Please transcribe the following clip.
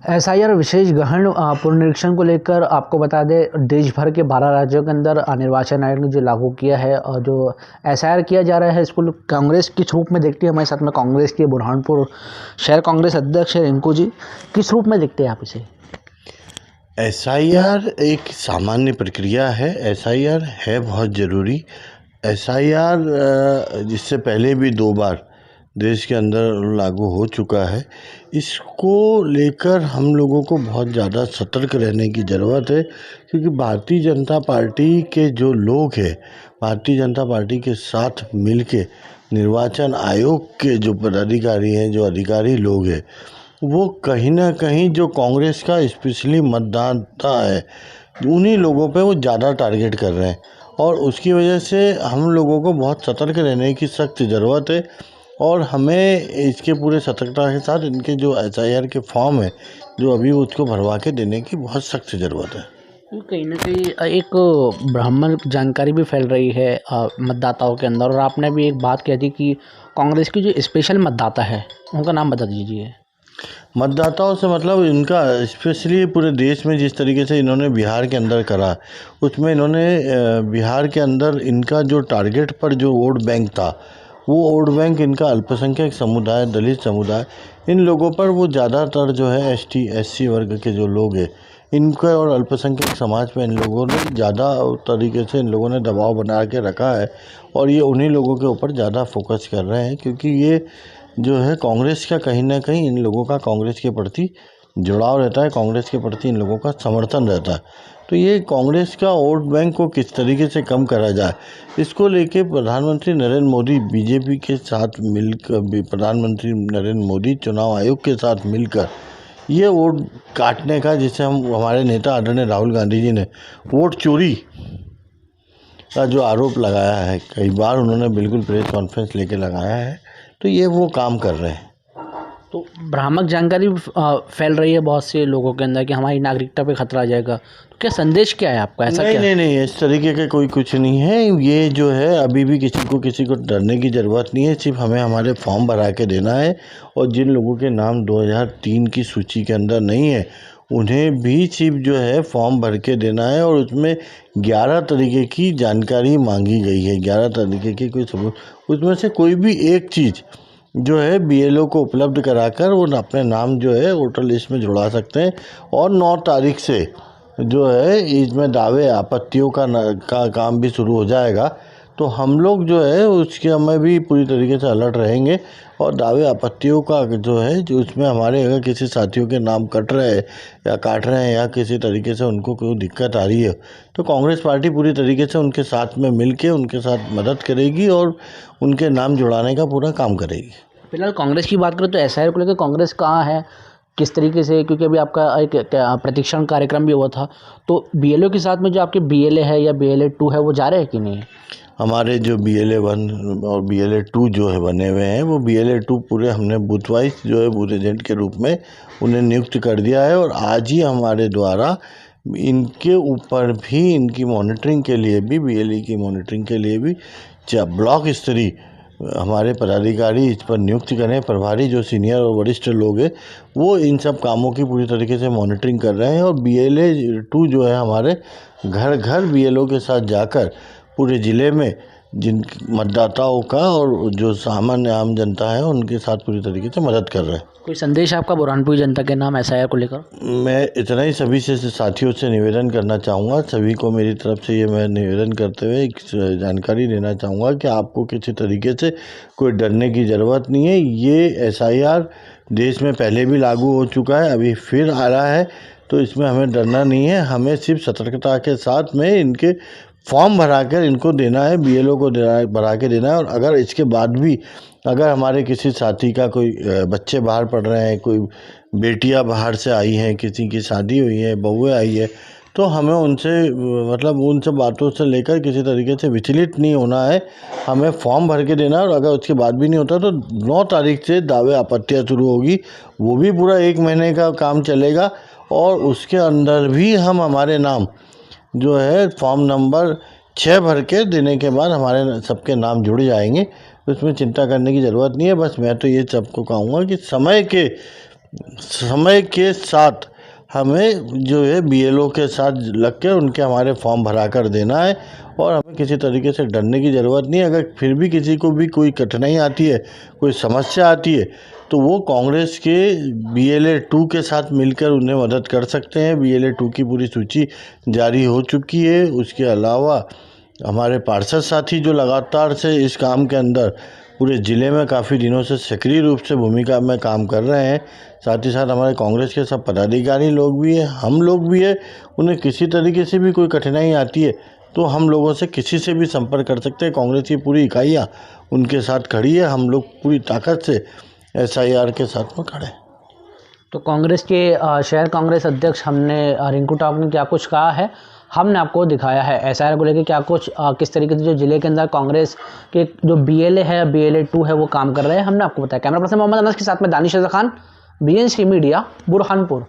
SIR विशेष गहन पुनरीक्षण को लेकर आपको बता दें, देश भर के 12 राज्यों के अंदर निर्वाचन आयोग ने जो लागू किया है और जो एसआईआर किया जा रहा है, इसको कांग्रेस किस रूप में देखती है। हमारे साथ में कांग्रेस के बुरहानपुर शहर कांग्रेस अध्यक्ष है रिंकू जी, किस रूप में देखते हैं आप इसे? एसआईआर एक सामान्य प्रक्रिया है। एसआईआर है बहुत ज़रूरी। एसआईआर जिससे पहले भी 2 बार देश के अंदर लागू हो चुका है। इसको लेकर हम लोगों को बहुत ज़्यादा सतर्क रहने की ज़रूरत है, क्योंकि भारतीय जनता पार्टी के जो लोग हैं, भारतीय जनता पार्टी के साथ मिलके निर्वाचन आयोग के जो पदाधिकारी हैं, जो अधिकारी लोग हैं, वो कहीं ना कहीं जो कांग्रेस का स्पेशली मतदाता है, उन्हीं लोगों पे वो ज़्यादा टारगेट कर रहे हैं। और उसकी वजह से हम लोगों को बहुत सतर्क रहने की सख्त ज़रूरत है और हमें इसके पूरे सतर्कता के साथ इनके जो एसआईआर के फॉर्म है, जो अभी उसको भरवा के देने की बहुत सख्त ज़रूरत है। कहीं ना कहीं एक भ्रामक जानकारी भी फैल रही है मतदाताओं के अंदर, और आपने भी एक बात कही थी कि कांग्रेस की जो स्पेशल मतदाता है उनका नाम बता दीजिए। मतदाताओं से मतलब इनका स्पेशली पूरे देश में जिस तरीके से इन्होंने बिहार के अंदर करा, उसमें इन्होंने बिहार के अंदर इनका जो टारगेट पर जो वोट बैंक था, वो वोट बैंक इनका अल्पसंख्यक समुदाय, दलित समुदाय, इन लोगों पर वो ज़्यादातर जो है एसटी एससी वर्ग के जो लोग हैं, इनका और अल्पसंख्यक समाज पे इन लोगों ने ज़्यादा तरीके से इन लोगों ने दबाव बना के रखा है। और ये उन्हीं लोगों के ऊपर ज़्यादा फोकस कर रहे हैं, क्योंकि ये जो है कांग्रेस का कहीं ना कहीं इन लोगों का कांग्रेस के प्रति जुड़ाव रहता है, कांग्रेस के प्रति इन लोगों का समर्थन रहता है। तो ये कांग्रेस का वोट बैंक को किस तरीके से कम करा जाए, इसको लेके प्रधानमंत्री नरेंद्र मोदी बीजेपी के साथ मिलकर, प्रधानमंत्री नरेंद्र मोदी चुनाव आयोग के साथ मिलकर ये वोट काटने का, जिसे हम हमारे नेता आदरणीय राहुल गांधी जी ने वोट चोरी का जो आरोप लगाया है, कई बार उन्होंने बिल्कुल प्रेस कॉन्फ्रेंस लेके लगाया है, तो ये वो काम कर रहे हैं। तो भ्रामक जानकारी फैल रही है बहुत से लोगों के अंदर कि हमारी नागरिकता पे खतरा आ जाएगा, तो क्या संदेश क्या है आपका? ऐसा क्या? नहीं, इस तरीके का कोई कुछ नहीं है। ये जो है अभी भी किसी को डरने की ज़रूरत नहीं है। सिर्फ हमें हमारे फॉर्म भरा के देना है, और जिन लोगों के नाम 2003 की सूची के अंदर नहीं है, उन्हें भी सिर्फ जो है फॉर्म भर के देना है। और उसमें 11 तरीके की जानकारी मांगी गई है, 11 तरीके की कोई सबूत, उसमें से कोई भी एक चीज़ जो है बीएलओ को उपलब्ध कराकर वो अपने नाम जो है वोटर लिस्ट में जुड़ा सकते हैं। और 9 तारीख से जो है इसमें दावे आपत्तियों का काम भी शुरू हो जाएगा। तो हम लोग जो है उसके हमें भी पूरी तरीके से अलर्ट रहेंगे, और दावे आपत्तियों का जो है, जो उसमें हमारे अगर किसी साथियों के नाम कट रहे हैं या काट रहे हैं या किसी तरीके से उनको कोई दिक्कत आ रही है, तो कांग्रेस पार्टी पूरी तरीके से उनके साथ में मिलके उनके साथ मदद करेगी और उनके नाम जुड़ाने का पूरा काम करेगी। फिलहाल कांग्रेस की बात करें तो एसआईआर को लेकर कांग्रेस कहाँ है, किस तरीके से? क्योंकि अभी आपका एक प्रशिक्षण कार्यक्रम भी हुआ था, तो बीएलओ के साथ में जो आपके बीएलए है या बीएलए 2 है, वो जा रहे हैं कि नहीं? हमारे जो BLA 1 और BLA 2 जो है बने हुए हैं, वो BLA 2 पूरे हमने बूथ वाइज जो है बूथ एजेंट के रूप में उन्हें नियुक्त कर दिया है। और आज ही हमारे द्वारा इनके ऊपर भी, इनकी मॉनिटरिंग के लिए भी, BLA की मॉनिटरिंग के लिए भी ब्लॉक स्तरीय हमारे पदाधिकारी इस पर नियुक्त करें। प्रभारी जो सीनियर और वरिष्ठ लोग हैं, वो इन सब कामों की पूरी तरीके से मॉनिटरिंग कर रहे हैं। और BLA 2 जो है हमारे घर घर BLO के साथ जाकर पूरे ज़िले में जिन मतदाताओं का और जो सामान्य आम जनता है उनके साथ पूरी तरीके से मदद कर रहे हैं। कोई संदेश आपका बुरहानपुर जनता के नाम एसआईआर को लेकर? मैं इतना ही सभी से साथियों से निवेदन करना चाहूँगा, सभी को मेरी तरफ से ये मैं निवेदन करते हुए एक जानकारी देना चाहूँगा कि आपको किसी तरीके से कोई डरने की ज़रूरत नहीं है। ये एसआईआर देश में पहले भी लागू हो चुका है, अभी फिर आ रहा है, तो इसमें हमें डरना नहीं है। हमें सिर्फ सतर्कता के साथ में इनके फॉर्म भरा कर इनको देना है, बीएलओ को भरा के देना है। और अगर इसके बाद भी अगर हमारे किसी साथी का कोई बच्चे बाहर पढ़ रहे हैं, कोई बेटियां बाहर से आई हैं, किसी की शादी हुई है, बहुएं आई है, तो हमें उनसे मतलब उन सब बातों से लेकर किसी तरीके से विचलित नहीं होना है। हमें फॉर्म भर के देना है, और अगर उसके बाद भी नहीं होता तो 9 तारीख से दावे आपत्तियाँ शुरू होगी। वो भी पूरा 1 महीने का काम चलेगा, और उसके अंदर भी हम हमारे नाम जो है फॉर्म नंबर 6 भर के देने के बाद हमारे सबके नाम जुड़ जाएंगे। उसमें चिंता करने की ज़रूरत नहीं है। बस मैं तो ये सबको कहूँगा कि समय के समय के साथ हमें जो है बीएलओ के साथ लग कर उनके हमारे फॉर्म भरा कर देना है और हमें किसी तरीके से डरने की ज़रूरत नहीं है। अगर फिर भी किसी को भी कोई कठिनाई आती है, कोई समस्या आती है, तो वो कांग्रेस के BLA 2 के साथ मिलकर उन्हें मदद कर सकते हैं। BLA 2 की पूरी सूची जारी हो चुकी है। उसके अलावा हमारे पार्षद साथी जो लगातार से इस काम के अंदर पूरे ज़िले में काफ़ी दिनों से सक्रिय रूप से भूमिका में काम कर रहे हैं। साथ ही साथ हमारे कांग्रेस के सब पदाधिकारी लोग भी हैं, हम लोग भी हैं। उन्हें किसी तरीके से भी कोई कठिनाई आती है तो हम लोगों से किसी से भी संपर्क कर सकते हैं। कांग्रेस की पूरी इकाइयाँ उनके साथ खड़ी है। हम लोग पूरी ताकत से SIR के साथ में खड़े हैं। तो कांग्रेस के शहर कांग्रेस अध्यक्ष हमने रिंकू टॉप ने क्या कुछ कहा है, हमने आपको दिखाया है। SIR को लेकर क्या कुछ किस तरीके से जो जिले के अंदर कांग्रेस के जो BLA है, BLA 2 है, वो काम कर रहे हैं, हमने आपको बताया। कैमरा पर्सन मोहम्मद अनस के साथ में दानिश रज़ा खान, BNC मीडिया, बुरहानपुर।